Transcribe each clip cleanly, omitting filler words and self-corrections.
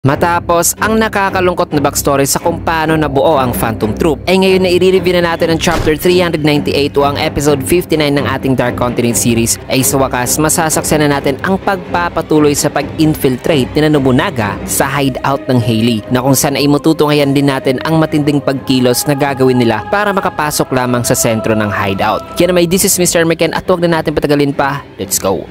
Matapos ang nakakalungkot na backstory sa kung paano nabuo ang Phantom Troop, ay ngayon na i-review na natin ang chapter 398 o ang episode 59 ng ating Dark Continent series. Ay sa wakas, masasaksihan na natin ang pagpapatuloy sa pag-infiltrate ni Nobunaga sa hideout ng Hailey, na kung saan ay matutunghayan din natin ang matinding pagkilos na gagawin nila para makapasok lamang sa sentro ng hideout. Kaya naman, this is Mr. Meken at huwag na natin patagalin pa. Let's go!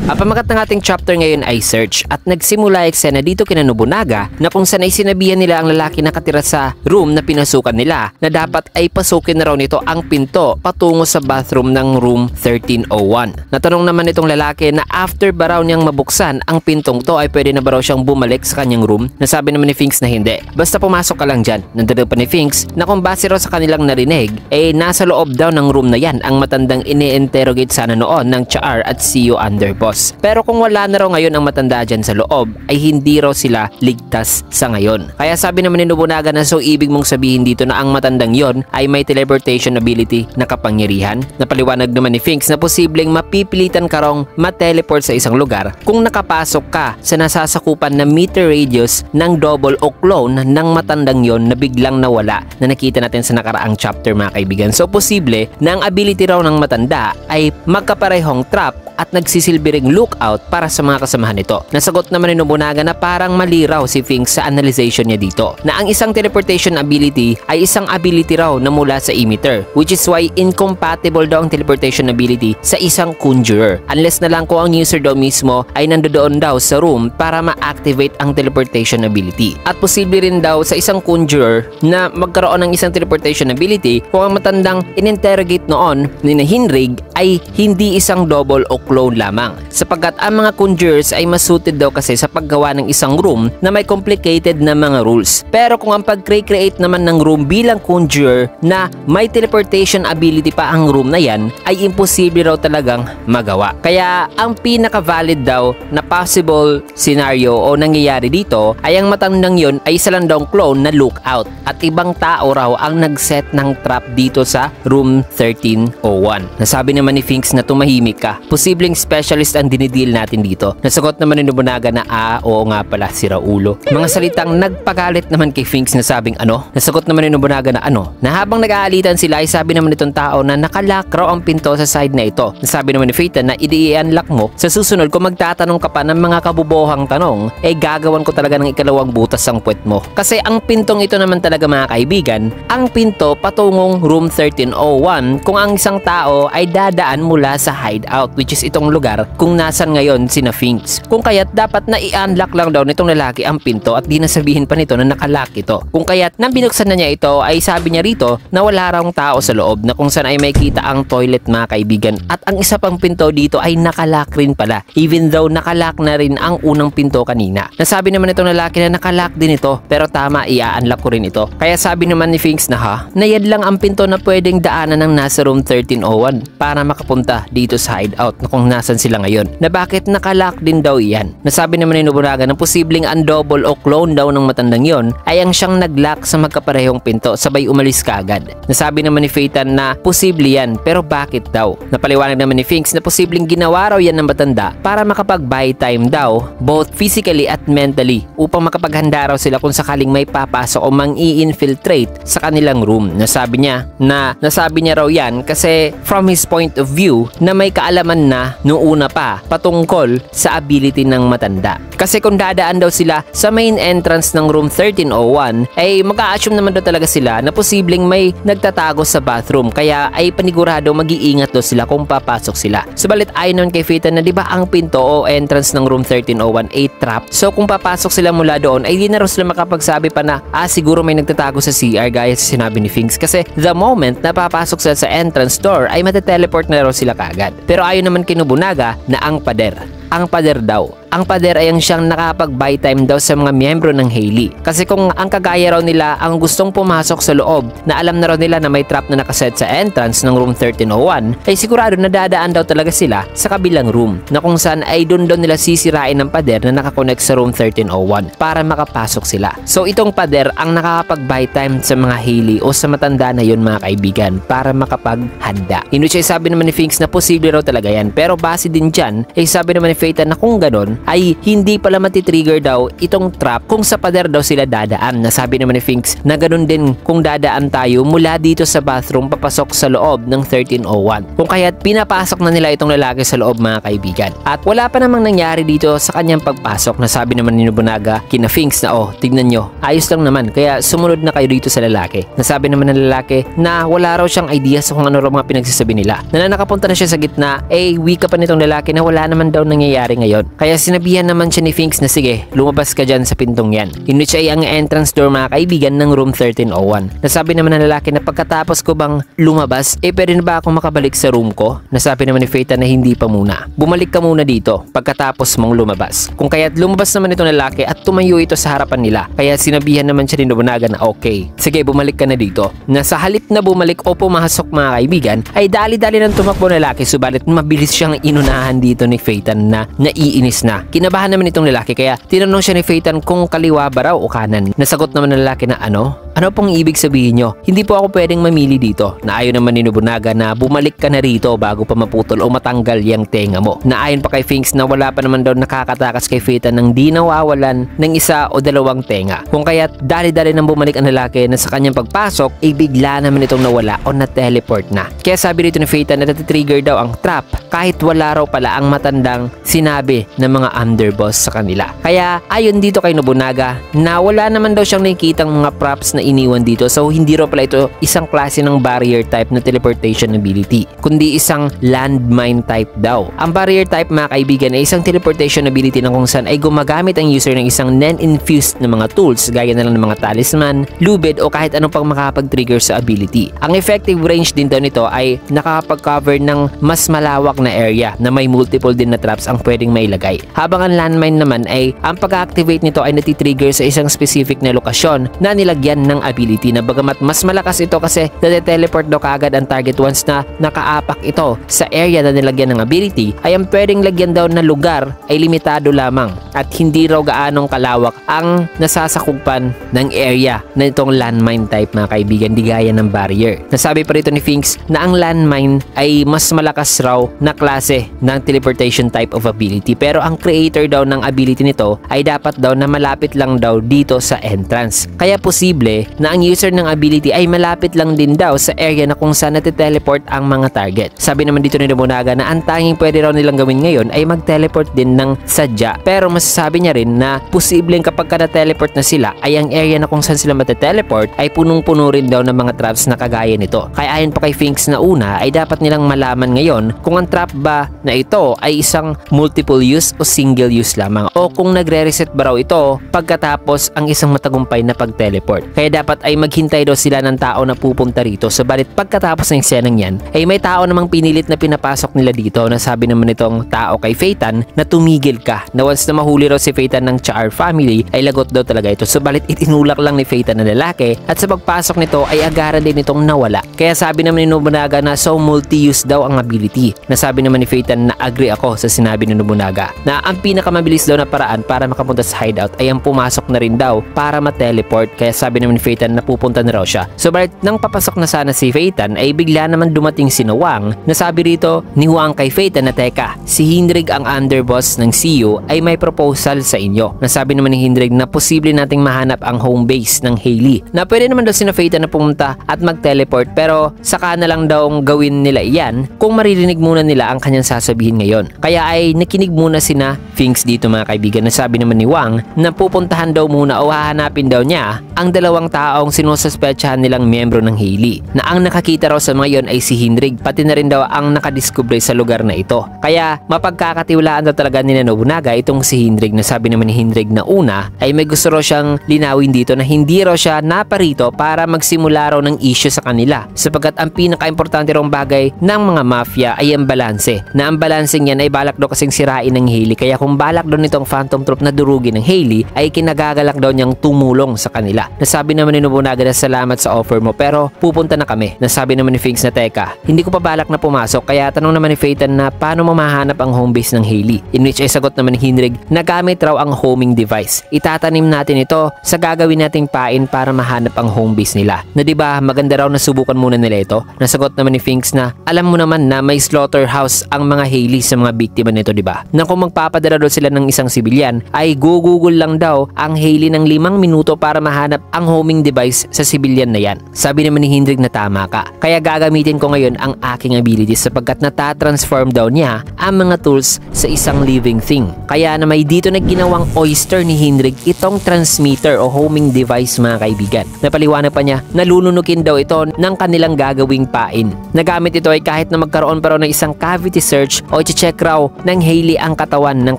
Ang pamagat ng ating chapter ngayon ay search, at nagsimula eksena dito kina Nobunaga na kung saan ay sinabihan nila ang lalaki na katira sa room na pinasukan nila na dapat ay pasukin na raw nito ang pinto patungo sa bathroom ng room 1301. Natanong naman itong lalaki na after ba raw niyang mabuksan ang pintong to ay pwede na ba raw siyang bumalik sa kanyang room. Nasabi naman ni Finks na hindi, basta pumasok ka lang dyan. Nandun pa ni Finks na kung base raw sa kanilang narinig ay nasa loob daw ng room na yan ang matandang ini-interrogate sana noon ng Char at CEO Underboss. Pero kung wala na raw ngayon ang matanda dyan sa loob, ay hindi raw sila ligtas sa ngayon. Kaya sabi naman ni Nobunaga na so ibig mong sabihin dito na ang matandang yon ay may teleportation ability na kapangyarihan. Napaliwanag naman ni Finks na posibleng mapipilitan ka raw mateleport sa isang lugar kung nakapasok ka sa nasasakupan na meter radius ng double o clone ng matandang yon na biglang nawala na nakita natin sa nakaraang chapter, mga kaibigan. So posible na ang ability raw ng matanda ay magkaparehong trap at nagsisilbi ring lookout para sa mga kasamahan nito. Nasagot naman ni Nobunaga na parang mali raw si Finks sa analyzation niya dito, na ang isang teleportation ability ay isang ability raw na mula sa emitter, which is why incompatible daw ang teleportation ability sa isang conjurer, unless na lang kung ang user daw mismo ay nandoon daw sa room para ma-activate ang teleportation ability. At posible rin daw sa isang conjurer na magkaroon ng isang teleportation ability kung ang matandang in-interrogate noon ni Hinrig ay hindi isang double o clone lamang, sapagkat ang mga conjurers ay masuited daw kasi sa paggawa ng isang room na may complicated na mga rules. Pero kung ang pag-create naman ng room bilang conjurer na may teleportation ability pa ang room na yan, ay imposible raw talagang magawa. Kaya ang pinaka-valid daw na possible scenario o nangyayari dito ay ang matandang yon ay isa lang daw clone na lookout at ibang tao raw ang nag-set ng trap dito sa room 1301. Nasabi naman ni Finks na tumahimik ka, posibleng specialist ang dinideal natin dito. Nasagot naman ni Nobunaga na oo nga pala, si Raulo. Mga salitang nagpagalit naman kay Finks na sabing ano? Nasagot naman ni Nobunaga na ano? Na habang nag-aalitan sila ay sabi naman nitong tao na nakalock raw ang pinto sa side na ito. Nasabi naman ni Phaeton na i-unlock mo sa susunod kung magtatanong ka pa ng mga kabubohang tanong, eh gagawan ko talaga ng ikalawang butas ang puwet mo. Kasi ang pintong ito naman talaga, mga kaibigan, ang pinto patungong room 1301 kung ang isang tao ay dadaan mula sa hideout, which is itong lugar kung nasan ngayon sina Finks. Kung kaya't dapat na i-unlock lang daw nitong lalaki ang pinto at di nasabihin pa nito na nakalock ito. Kung kaya't nang binuksan na niya ito ay sabi niya rito na wala raw tao sa loob, na kung saan ay may kita ang toilet, mga kaibigan. At ang isa pang pinto dito ay nakalock rin pala, even though nakalock na rin ang unang pinto kanina. Nasabi naman itong lalaki na nakalock din ito, pero tama, i-unlock ko rin ito. Kaya sabi naman ni Finks na yan lang ang pinto na pwedeng daanan ng nasa room 1301 para makapunta dito sa hideout na kung nasan sila ngayon, na bakit nakalock din daw iyan. Nasabi naman ni Nobunaga na posibleng undouble o clone daw ng matandang yon ay ang siyang naglock sa magkaparehong pinto sabay umalis kaagad. Nasabi naman ni Phaeton na posible yan, pero bakit daw? Napaliwanag naman ni Finks na posibleng ginawa raw yan ng matanda para makapag-buy time daw both physically at mentally upang makapaghanda raw sila kung sakaling may papasok o mang-i-infiltrate sa kanilang room. Nasabi niya raw yan kasi from his point of view na may kaalaman na noong una pa patungkol sa ability ng matanda. Kasi kung dadaan daw sila sa main entrance ng room 1301 ay mag-a-assume naman daw talaga sila na posibleng may nagtatago sa bathroom, kaya ay panigurado mag-iingat daw sila kung papasok sila. Subalit ayon naman kay Phaeton na di ba ang pinto o entrance ng room 1301 ay trap, so kung papasok sila mula doon ay di na raw sila makapagsabi pa na siguro may nagtatago sa CR gaya sa sinabi ni Finks, kasi the moment na papasok sila sa entrance door ay mateteleport na raw sila kaagad. Pero ayon naman kay Nobunaga na ang pader daw ang pader ay ang siyang nakapag-buy time daw sa mga miyembro ng Hailey. Kasi kung ang kagaya raw nila ang gustong pumasok sa loob na alam na raw nila na may trap na nakaset sa entrance ng room 1301 ay sigurado na dadaan daw talaga sila sa kabilang room na kung saan ay doon nila sisirain ng pader na nakakonect sa room 1301 para makapasok sila. So itong pader ang nakakapag-buy time sa mga Hailey o sa matanda na yun mga kaibigan para makapaghanda. In which ay sabi naman ni Finks na posible raw talaga yan, pero base din dyan ay sabi naman ni Phaeton na kung ganon ay hindi pala matitrigger daw itong trap kung sa pader daw sila dadaan. Nasabi naman ni Finks na ganon din kung dadaan tayo mula dito sa bathroom papasok sa loob ng 1301. Kung kaya't pinapasok na nila itong lalaki sa loob mga kaibigan. At wala pa namang nangyari dito sa kanyang pagpasok. Nasabi naman ni Nobunaga kina Finks na tignan nyo, ayos lang naman kaya sumunod na kayo dito sa lalaki. Nasabi naman ng lalaki na wala raw siyang idea sa kung ano raw mga pinagsasabi nila. Na nakapunta na siya sa gitna, wika pa nitong lalaki na wala naman daw nangyayari ngayon. Kaya sinabihan naman siya ni Finks na sige, lumabas ka dyan sa pintong yan. In which ay ang entrance door mga kaibigan ng room 1301. Nasabi naman ng lalaki na pagkatapos ko bang lumabas, pwede na ba akong makabalik sa room ko? Nasabi naman ni Phaeton na hindi pa muna. Bumalik ka muna dito pagkatapos mong lumabas. Kung kaya't lumabas naman itong lalaki at tumayo ito sa harapan nila. Kaya sinabihan naman siya ni Nobunaga na okay, sige bumalik ka na dito. Na sa halip na bumalik o pumasok mga kaibigan, ay dali-dali ng tumakbo na lalaki subalit mabilis siyang inunahan dito ni Phaeton na naiinis na. Kinabahan naman itong lalaki kaya tinanong siya ni Phaeton kung kaliwa ba raw o kanan. Nasagot naman ng lalaki na ano pong ibig sabihin nyo? Hindi po ako pwedeng mamili dito. Naayon naman ni Nobunaga na bumalik ka na rito bago pa maputol o matanggal yung tenga mo. Naayon pa kay Finks na wala pa naman daw nakakatakas kay Phaeton nang di nawawalan ng isa o dalawang tenga. Kung kaya't dali-dali nang bumalik ang lalaki na sa kanyang pagpasok ay bigla naman itong nawala o na-teleport na. Kaya sabi rito ni Phaeton na natitrigger daw ang trap kahit wala raw pala ang matandang sinabi ng mga underboss sa kanila. Kaya ayon dito kay Nobunaga na wala naman daw siyang nakikitang mga props na iniwan dito, so hindi raw pala ito isang klase ng barrier type na teleportation ability kundi isang landmine type daw. Ang barrier type mga kaibigan ay isang teleportation ability na kung saan ay gumagamit ang user ng isang non-infused na mga tools gaya na lang ng mga talisman, lubid o kahit anong pang makakapag-trigger sa ability. Ang effective range din daw nito ay nakakapag-cover ng mas malawak na area na may multiple din na traps ang pwedeng mailagay. Habang ang landmine naman ay ang pag-activate nito ay natitrigger sa isang specific na lokasyon na nilagyan ng ability na bagamat mas malakas ito kasi nade-teleport daw kaagad ang target once na nakaapak ito sa area na nilagyan ng ability, ay ang pwedeng lagyan daw na lugar ay limitado lamang at hindi raw gaanong kalawak ang nasasakupan ng area na itong landmine type mga kaibigan, di gaya ng barrier. Nasabi pa rito ni Finks na ang landmine ay mas malakas raw na klase ng teleportation type of ability, pero ang creator daw ng ability nito ay dapat daw na malapit lang daw dito sa entrance. Kaya posible na ang user ng ability ay malapit lang din daw sa area na kung saan natiteleport ang mga target. Sabi naman dito ni Nobunaga na ang tanging pwede raw nilang gawin ngayon ay mag-teleport din ng sadya, pero masasabi niya rin na posibleng kapag na-teleport na sila ay ang area na kung saan sila mateteleport ay punong-puno rin daw ng mga traps na kagaya nito. Kaya ayon pa kay Finks na una ay dapat nilang malaman ngayon kung ang trap ba na ito ay isang multiple use o single use lamang o kung nagre-reset ba raw ito pagkatapos ang isang matagumpay na pag-teleport. Kaya dapat ay maghintay daw sila ng tao na pupunta rito. Subalit pagkatapos ng eksenang yan ay may tao namang pinilit na pinapasok nila dito na sabi naman itong tao kay Phaeton na tumigil ka, na once na mahuli raw si Phaeton ng Char family ay lagot daw talaga ito. Subalit itinulak lang ni Phaeton na lalaki at sa pagpasok nito ay agaran din itong nawala. Kaya sabi naman ni Nobunaga na so multi-use daw ang ability. Nasabi naman ni Phaeton na agree ako sa sinabi ni Nobunaga na ang pinakamabilis daw na paraan para makapunta sa hideout ay ang pumasok na rin daw para ma-teleport. Kaya sabi naman ni Phaeton na pupunta na raw siya. Subalit nang papasok na sana si Phaeton ay bigla naman dumating si Wang. Nasabi rito ni Wang kay Phaeton na teka, si Hindrig ang underboss ng CU ay may proposal sa inyo. Nasabi naman ni Hindrig na posible nating mahanap ang home base ng Hailey. Na pwede naman daw si Phaeton na pumunta at mag-teleport, pero saka na lang daw gawin nila iyan kung maririnig muna nila ang kanyang sasabihin ngayon. Kaya ay nakinig muna sina Finks dito mga kaibigan. Nasabi naman ni Wang na pupuntahan daw muna o hahanapin daw niya ang dalawang taong sinususpetsahan nilang miyembro ng Hailey, na ang nakakita raw sa mga yon ay si Hindrig, pati na rin daw ang nakadiskubre sa lugar na ito. Kaya mapagkakatiwalaan daw talaga ni Nobunaga itong si Hindrig, na sabi naman ni Hindrig na una ay may gusto raw siyang linawin dito na hindi raw siya naparito para magsimula raw ng issue sa kanila, sapagkat ang pinaka-importante raw bagay ng mga mafia ay ang balanse, na ang balanseng yan ay balak daw kasing sirain ng Hailey. Kaya kung balak daw nitong Phantom Troop na durugin ng Hailey, ay kinagagalak daw niyang tumulong sa kanila. Nasabi naman ni Nobunaga na salamat sa offer mo pero pupunta na kami. Nasabi naman ni Finks na teka, hindi ko pa balak na pumasok, kaya tanong naman ni Phaeton na paano mo mahanap ang home base ng Hailey, in which ay sagot naman ni Hindrig na gamit raw ang homing device. Itatanim natin ito sa gagawin nating pain para mahanap ang home base nila. Na diba maganda raw na subukan muna nila ito? Nasagot naman ni Finks na alam mo naman na may slaughterhouse ang mga Hailey sa mga biktima nito, diba? Na kung magpapadala daw sila ng isang sibilyan ay google lang daw ang Hailey ng 5 minuto para mahanap ang homing device sa sibilyan na yan. Sabi naman ni Hindrig na tama ka, kaya gagamitin ko ngayon ang aking abilities sapagkat natatransform daw niya ang mga tools sa isang living thing. Kaya na may dito na ginawang oyster ni Hindrig itong transmitter o homing device, mga kaibigan. Napaliwanag pa niya na lulunukin daw ito ng kanilang gagawing pain. Nagamit ito ay kahit na magkaroon pa raw ng isang cavity search o i-check raw ng Hailey ang katawan ng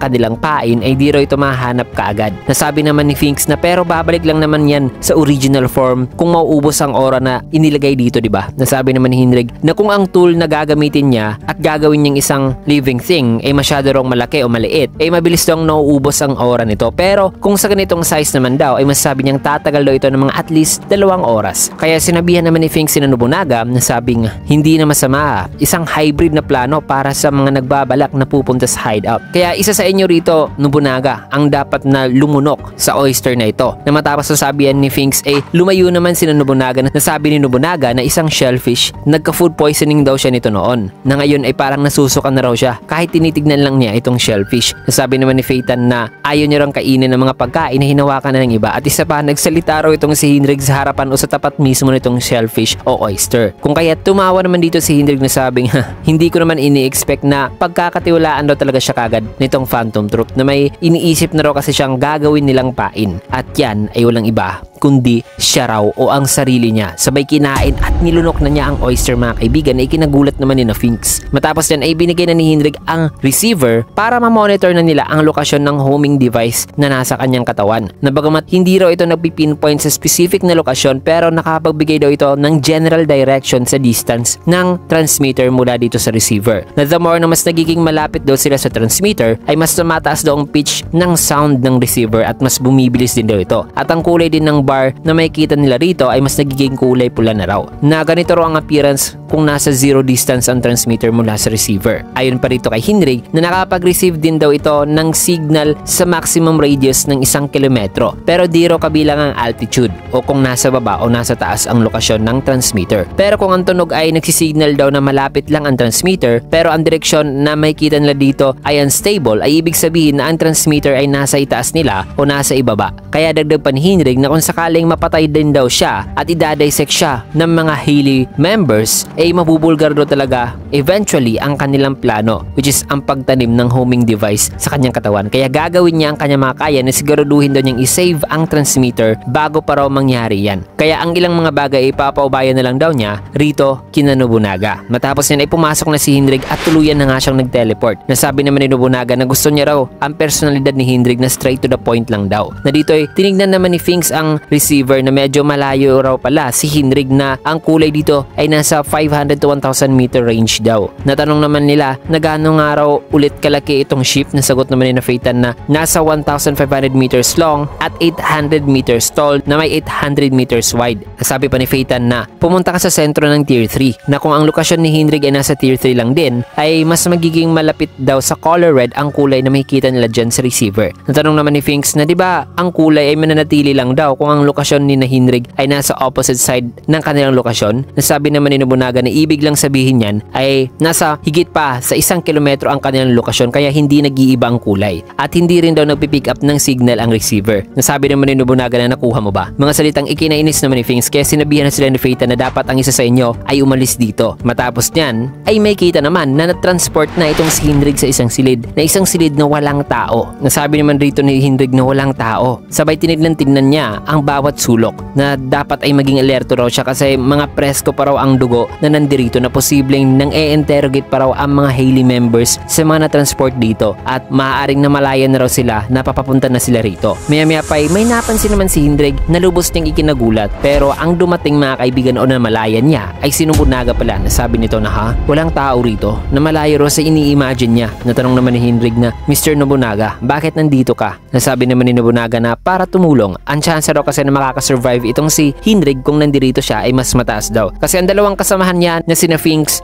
kanilang pain ay di raw ito mahanap kaagad. Nasabi naman ni Finks na pero babalik lang naman yan sa original form kung mauubos ang aura na inilagay dito, diba? Nasabi naman ni Hindrig na kung ang tool na gagamitin niya at gagawin niyang isang living thing ay masyado rong malaki o maliit, ay mabilis daw nauubos ang aura nito. Pero kung sa ganitong size naman daw ay masasabi niyang tatagal daw ito ng mga at least 2 oras. Kaya sinabihan naman ni Finks si Nobunaga na sabing hindi na masama, isang hybrid na plano para sa mga nagbabalak na pupunta sa hideout. Kaya isa sa inyo rito, Nobunaga, ang dapat na lumunok sa oyster na ito. Na matapos sasabihan ni Finks ay lumayo naman si Nobunaga, na nasabi ni Nobunaga na isang shellfish, nagka-food poisoning daw siya nito noon. Na ngayon ay parang nasusukan na raw siya kahit tinitignan lang niya itong shellfish. Nasabi naman ni Phaeton na ayaw niya rang kainin ng mga pagkain na hinawakan na ng iba. At isa pa, nagsalita raw itong si Hindrig sa harapan o sa tapat mismo nitong shellfish o oyster. Kung kaya tumawa naman dito si Hindrig na sabing hindi ko naman ini-expect na pagkakatiwalaan daw talaga siya kagad nitong Phantom Troop, na may iniisip na raw kasi siyang gagawin nilang pain. At yan ay walang iba kundi siya raw o ang sarili niya. Sabay kinain at nilunok na niya ang oyster, mga kaibigan, ay kinagulat naman ni Finks. Matapos yan ay binigay na ni Hindrig ang receiver para ma-monitor na nila ang lokasyon ng homing device na nasa kanyang katawan. Na bagamat hindi raw ito nagpipinpoint sa specific na lokasyon, pero nakapagbigay daw ito ng general direction sa distance ng transmitter mula dito sa receiver. Na the more na mas nagiging malapit daw sila sa transmitter ay mas tumataas daw ang pitch ng sound ng receiver at mas bumibilis din daw ito. At ang kulay din ng bar na makikita nila rito ay mas nagiging kulay pula na raw. Na ganito raw ang appearance kung nasa 0 distance ang transmitter mula sa receiver. Ayon pa rito kay Hindrig na nakapag-receive din daw ito ng signal sa maximum radius ng 1 kilometro, pero di raw kabilang ang altitude o kung nasa baba o nasa taas ang lokasyon ng transmitter. Pero kung ang tunog ay nagsisignal daw na malapit lang ang transmitter pero ang direksyon na makikita nila dito ay unstable, ay ibig sabihin na ang transmitter ay nasa itaas nila o nasa ibaba. Kaya dagdag pa ni Hindrig na kung sakaling mapatay din daw siya at idadissect siya ng mga Hailey members, ay mabubulgar daw talaga eventually ang kanilang plano, which is ang pagtanim ng homing device sa kanyang katawan. Kaya gagawin niya ang kanyang makaya na siguraduhin daw niyang isave ang transmitter bago pa raw mangyari yan. Kaya ang ilang mga bagay ay papaubayan na lang daw niya rito kina Nobunaga. Matapos yan ay pumasok na si Hindrig at tuluyan na nga siyang nag-teleport. Nasabi naman ni Nobunaga na gusto niya raw ang personalidad ni Hindrig na straight to the point lang daw. Na dito ay tinignan naman ni Finks ang receiver na medyo malayo raw pala si Hindrig, na ang kulay dito ay nasa 500 to 1,000 meter range daw. Natanong naman nila na gaano nga raw ulit kalaki itong ship. Nasagot naman ni Phaeton na nasa 1,500 meters long at 800 meters tall na may 800 meters wide. Nasabi pa ni Phaeton na pumunta ka sa sentro ng Tier 3, na kung ang lokasyon ni Hindrig ay nasa Tier 3 lang din, ay mas magiging malapit daw sa color red ang kulay na makikita nila dyan sa receiver. Natanong naman ni Finks na diba ang kulay ay mananatili lang daw kung ang lokasyon ni Hindrig ay nasa opposite side ng kanilang lokasyon. Nasabi naman ni Nobunaga na ibig lang sabihin yan ay nasa higit pa sa 1 kilometro ang kanilang lokasyon, kaya hindi nag-iiba ang kulay at hindi rin daw nagpipick up ng signal ang receiver. Nasabi naman ni Nobunaga na nakuha mo ba? Mga salitang ikinainis naman ni Finks, kaya sinabihan na sila ni Phaeton na dapat ang isa sa inyo ay umalis dito. Matapos niyan ay may kita naman na na-transport na itong si Hindrig sa isang silid na walang tao. Nasabi naman rito ni Hindrig na walang tao. Sabay tinignan niya ang bawat bawat sulok na dapat ay maging alerto raw siya kasi mga presko pa raw ang dugo na nandirito na posibleng nang e-interrogate pa raw ang mga Hailey members sa mga na-transport dito at maaaring namalayan na raw sila na papapunta na sila rito. Maya-maya pa may napansin naman si Hindrig na lubos niyang ikinagulat pero ang dumating mga kaibigan o namalayan niya ay si Nobunaga pala na sabi nito na ha, walang tao rito. Namalayo raw sa ini-imagine niya. Natanong naman ni Hindrig na Mr. Nobunaga, bakit nandito ka? Nasabi naman ni Nobunaga na para tumulong. Ang chance raw kasi na makakasurvive itong si Hindrig kung nandirito siya ay mas mataas daw. Kasi ang dalawang kasamahan niya na sina Finks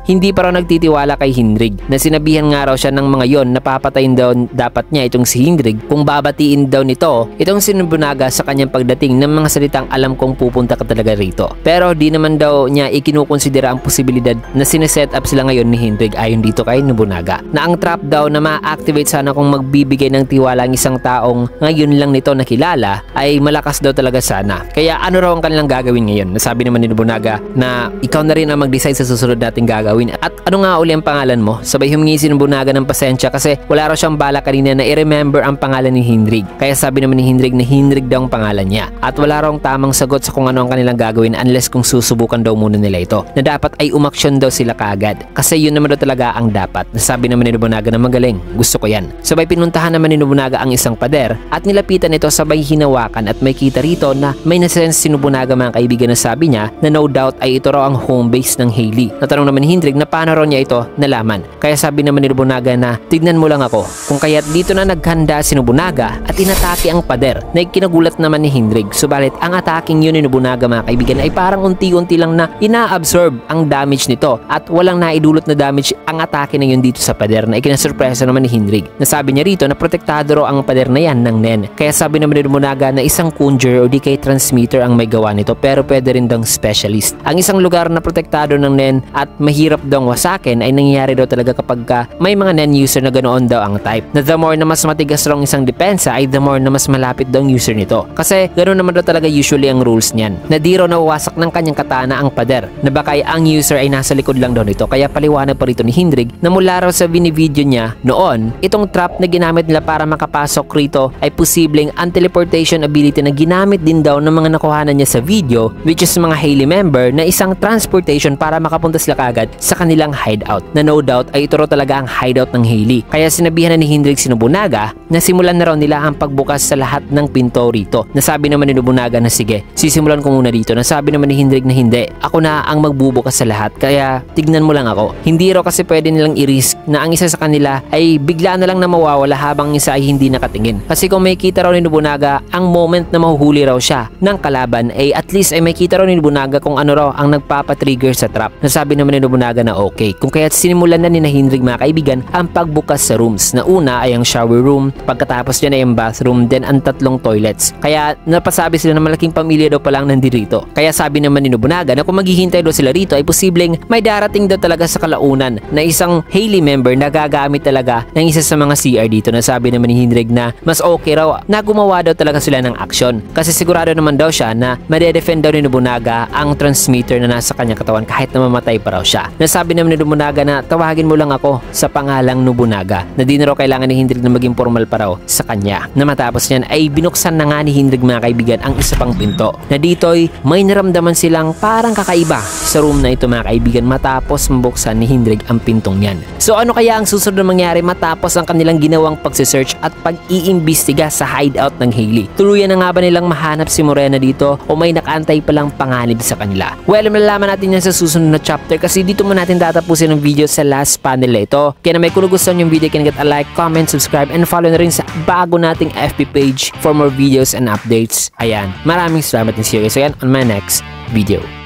hindi pa raw nagtitiwala kay Hindrig. Na sinabihan nga raw siya ng mga yon na papatayin daw dapat niya itong si Hindrig kung babatiin daw nito itong si Nobunaga sa kanyang pagdating ng mga salitang alam kong pupunta ka talaga rito. Pero di naman daw niya ikinukonsidera ang posibilidad na sineset up sila ngayon ni Hindrig ayon dito kay Nobunaga. Na ang trap daw na ma-activate sana kung magbibigay ng tiwala ang isang taong ngayon lang nito nakilala ay malakas daw talaga sana. Kaya ano raw ang kanilang gagawin ngayon? Nasabi naman ni Nobunaga na ikaw na rin ang mag-decide sa susunod nating gagawin. At ano nga uli ang pangalan mo? Sabay humingi si Nobunaga ng pasensya kasi wala raw siyang bala kanina na i-remember ang pangalan ni Hindrig. Kaya sabi naman ni Hindrig na Hindrig daw ang pangalan niya. At wala raw tamang sagot sa kung ano ang kanilang gagawin unless kung susubukan daw muna nila ito. Na dapat ay umaksyon daw sila kaagad. Kasi yun naman daw talaga ang dapat. Nasabi naman ni Nobunaga na magaling. Gusto ko yan. Sabay pinuntahan naman ni Nobunaga ang isang pader at nilapitan ito sabay hinawakan at may kita rito na may nasense si Nobunaga mga kaibigan na sabi niya na no doubt ay ito raw ang home base ng Hailey. Natanong naman ni Hindrig na paano raw niya ito nalaman. Kaya sabi naman ni Nobunaga na tignan mo lang ako kung kaya't dito na naghanda si Nobunaga at inatake ang pader na ikinagulat naman ni Hindrig. Subalit ang ataking yun ni Nobunaga mga kaibigan ay parang unti-unti lang na ina-absorb ang damage nito at walang naidulot na damage ang atake na yun dito sa pader na ikinasurpresa naman ni Hindrig. Nasabi niya rito na protektado raw ang pader na yan ng Nen. Kaya sabi naman ni Nobunaga na isang conjurer o di kay transmitter ang may gawa nito pero pwede rin daw specialist. Ang isang lugar na protektado ng Nen at mahirap daw wasakin ay nangyayari daw talaga kapag may mga Nen user na ganoon daw ang type. Na the more na mas matigas raw isang depensa ay the more na mas malapit daw ang user nito. Kasi ganoon naman daw talaga usually ang rules niyan. Na di raw nawawasak ng kanyang katana ang pader. Na baka ang user ay nasa likod lang daw nito. Kaya paliwanag pa rito ni Hindrig na mula raw sa video niya noon, itong trap na ginamit nila para makapasok rito ay posibleng ang teleportation ability na ginamit din daw ng mga nakuhanan niya sa video which is mga Hailey member na isang transportation para makapunta sila kagad sa kanilang hideout. Na no doubt ay ito raw talaga ang hideout ng Hailey. Kaya sinabihan na ni Hindrig si Nobunaga na simulan na raw nila ang pagbukas sa lahat ng pinto rito. Nasabi naman ni Nobunaga na sige, sisimulan ko muna dito. Nasabi naman ni Hindrig na hindi, ako na ang magbubukas sa lahat kaya tignan mo lang ako. Hindi raw kasi pwede nilang i-risk na ang isa sa kanila ay bigla na lang na mawawala habang isa ay hindi nakatingin. Kasi kung may kita raw ni Nobunaga ang moment na mahuhuli raw siya ng kalaban ay at least ay may kita raw ni Nobunaga kung ano raw ang nagpapatrigger sa trap. Nasabi naman ni Nobunaga na okay. Kung kaya't sinimulan na ni Hindrig mga kaibigan ang pagbukas sa rooms. Na una ay ang shower room, pagkatapos dyan ay ang bathroom, then ang 3 toilets. Kaya napasabi sila na malaking pamilya daw palang nandito. Kaya sabi naman ni Nobunaga na kung maghihintay daw sila rito ay posibleng may darating daw talaga sa kalaunan na isang Hailey member na gagamit talaga ng isa sa mga CR dito. Nasabi naman ni Hindrig na mas okay raw na gumawa daw talaga sila ng action. Kasi sigurado naman daw siya na madedefend daw ni Nobunaga ang transmitter na nasa kanyang katawan kahit na mamatay pa raw siya. Nasabi naman ni Nobunaga na tawagin mo lang ako sa pangalang Nobunaga. Na di na raw kailangan ni Hindrig na maging formal pa raw sa kanya. Na matapos niyan ay binuksan na nga ni Hindrig mga kaibigan ang isa pang pinto. Na dito'y may naramdaman silang parang kakaiba sa room na ito mga kaibigan matapos mabuksan ni Hindrig ang pintong yan. So ano kaya ang susunod na mangyari matapos ang kanilang ginawang pagsisearch at pag-iimbestiga sa hideout ng Hailey? Tuluyan na nga ba nilang mahanap si Morena dito o may nakaantay palang panganib sa kanila? Well, malalaman natin yan sa susunod na chapter kasi dito mo natin tatapusin ang video sa last panel na ito. Kaya na may kung gusto nyo yung video, can get a like, comment, subscribe, and follow na rin sa bago nating FB page for more videos and updates. Ayan, maraming salamat and see you guys again on my next video.